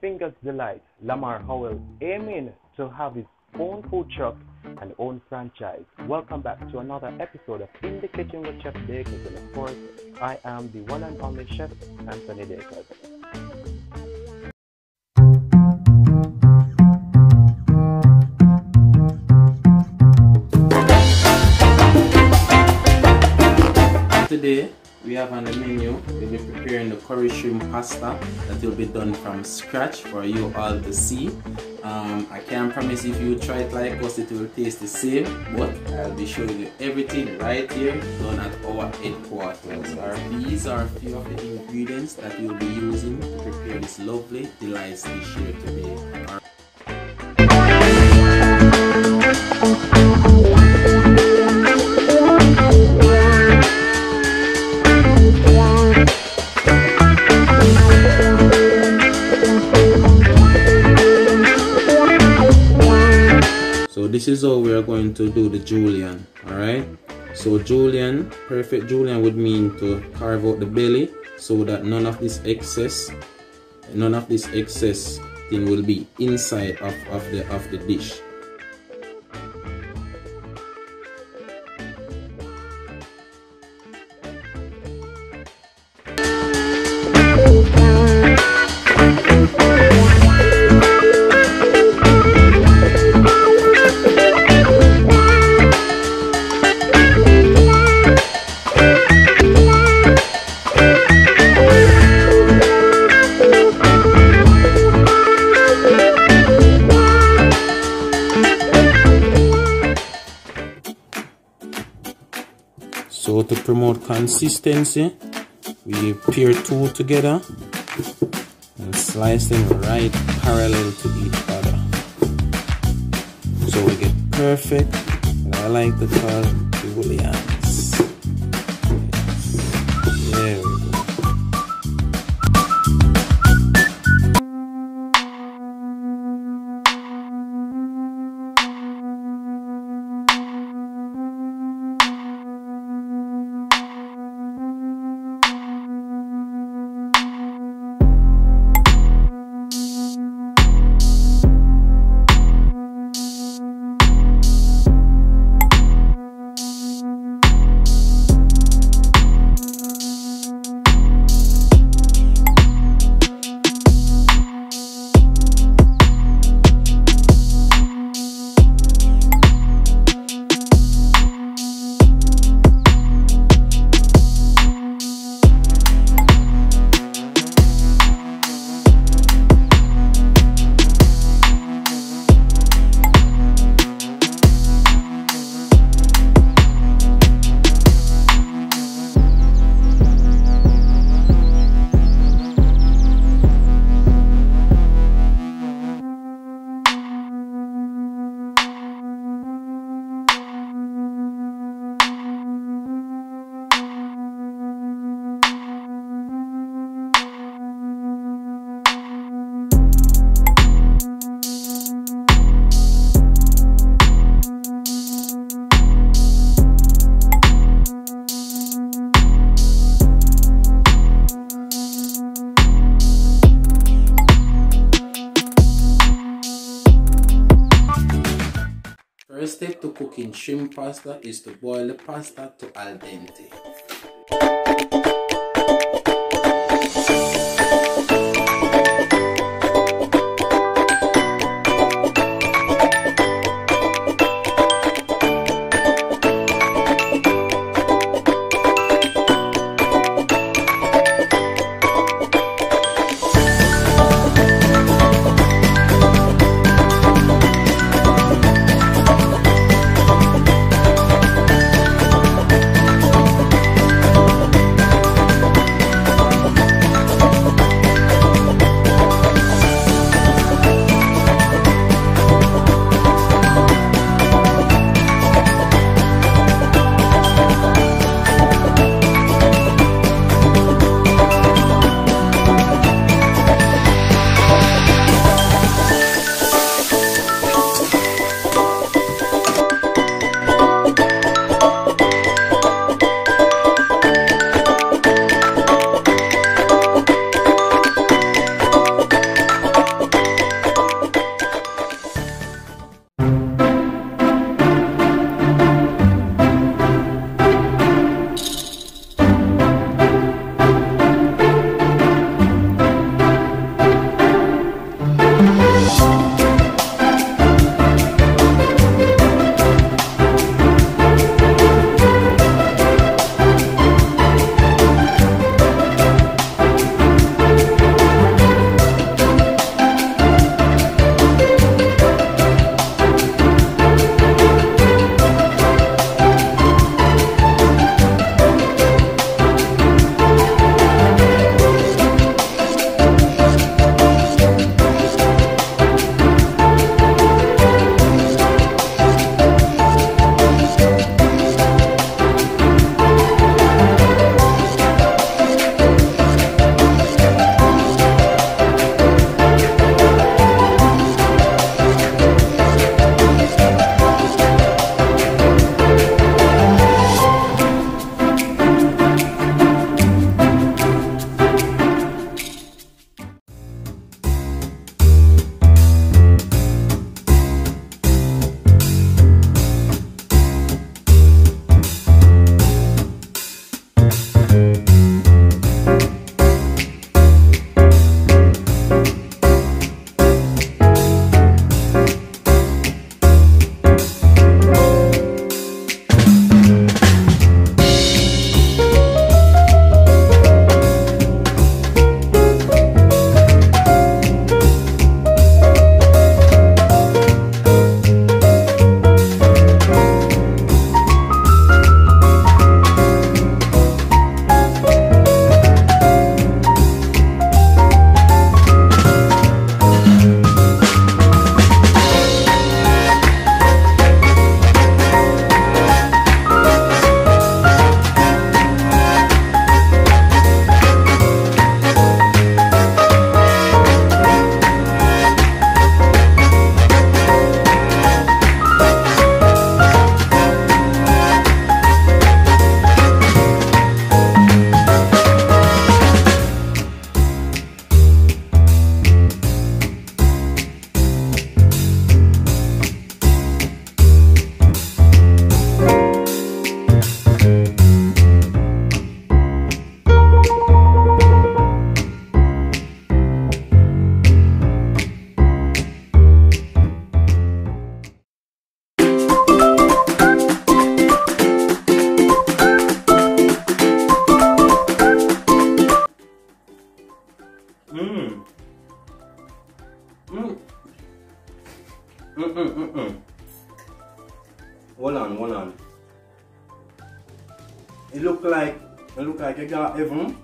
Fingahz Dlites, Lamar Howell, aiming to have his own food truck and own franchise. Welcome back to another episode of In the Kitchen with Chef Dacres, and of course, I am the one and only Chef Dacres. Today we have on the menu, we'll be preparing the curry shrimp pasta that will be done from scratch for you all to see. I can't promise if you try it like us it will taste the same, but I'll be showing you everything right here done at our headquarters. These are a few of the ingredients that we'll be using to prepare this lovely Dlites dish here today. So this is how we are going to do the julienne, alright? So julienne, perfect julienne would mean to carve out the belly so that none of this excess thing will be inside of the dish. So to promote consistency, we pair two together and slice them right parallel to each other. So we get perfect, what I like to call juliennes. Yes. There we go. First step to cooking shrimp pasta is to boil the pasta to al dente. Hold on. It look like you got heaven.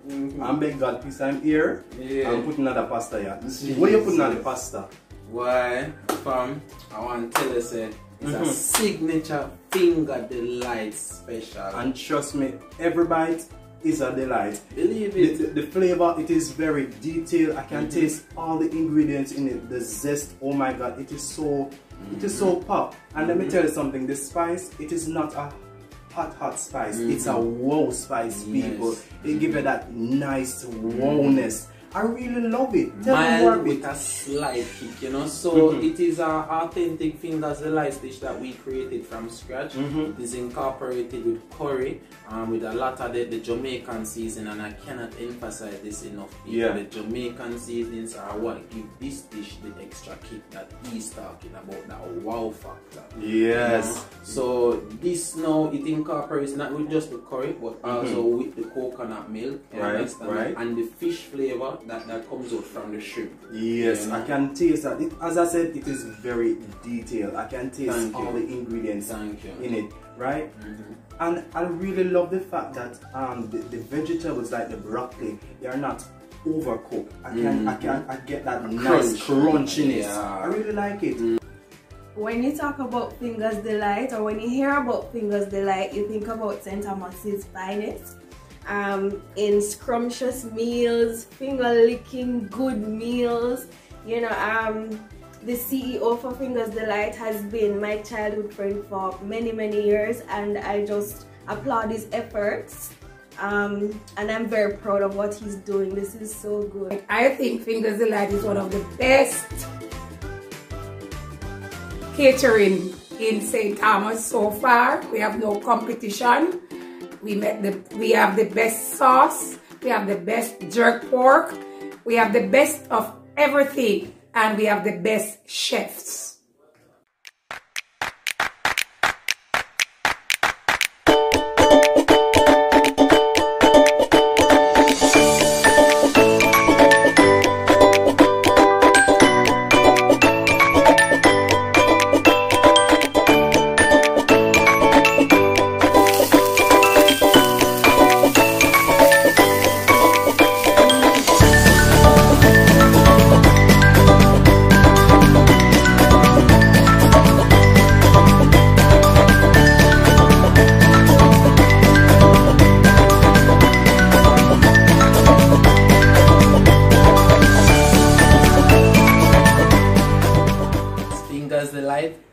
And beg God peace I'm here. Yeah. And put another pasta here. What you putting on the pasta? Why, fam, I want to tell you, say, it's a signature finger delight special. And trust me, every bite is a delight. Believe it. The flavor, it is very detailed. I can taste all the ingredients in it. The zest, oh my God, it is so pop. And let me tell you something, the spice, it is not a hot spice. It's a wow spice, people. They give it that nice wowness. I really love it. Tell me more Mild with a slight kick, you know. So it is an authentic Fingahz Dlite dish that we created from scratch. It is incorporated with curry, with a lot of the Jamaican seasoning, and I cannot emphasize this enough. The Jamaican seasonings are what give this dish the extra kick that he's talking about, that wow factor. Yes. You know? So this now, it incorporates not with just the curry, but also with the coconut milk, and the fish flavor that comes out from the shrimp. Yes, I can taste that. As I said, it is very detailed. I can taste all the ingredients in it, right? And I really love the fact that the vegetables like the broccoli, they are not overcooked. I get that nice crunchiness. I really like it. When you talk about Fingahz Dlite, or when you hear about Fingahz Dlite, you think about St. Thomas's finest. In scrumptious meals, finger licking good meals. You know, the CEO for Fingahz Dlite has been my childhood friend for many years, and I just applaud his efforts. And I'm very proud of what he's doing. This is so good. I think Fingahz Dlite is one of the best catering in St. Thomas so far. We have no competition. We have the best sauce, we have the best jerk pork, we have the best of everything, and we have the best chefs.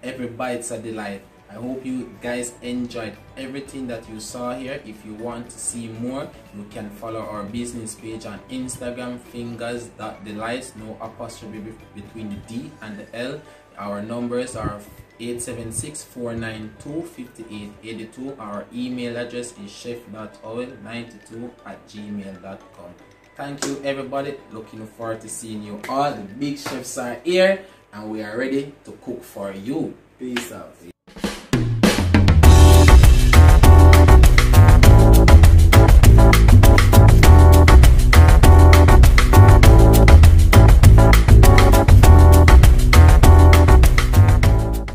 Every bite's a delight. I hope you guys enjoyed everything that you saw here. If you want to see more, you can follow our business page on Instagram, fingahz.dlites, no apostrophe between the D and the L. Our numbers are 876-492-5882. Our email address is chef.howell92@gmail.com. Thank you, everybody. Looking forward to seeing you all. The big chefs are here and we are ready to cook for you. Peace out.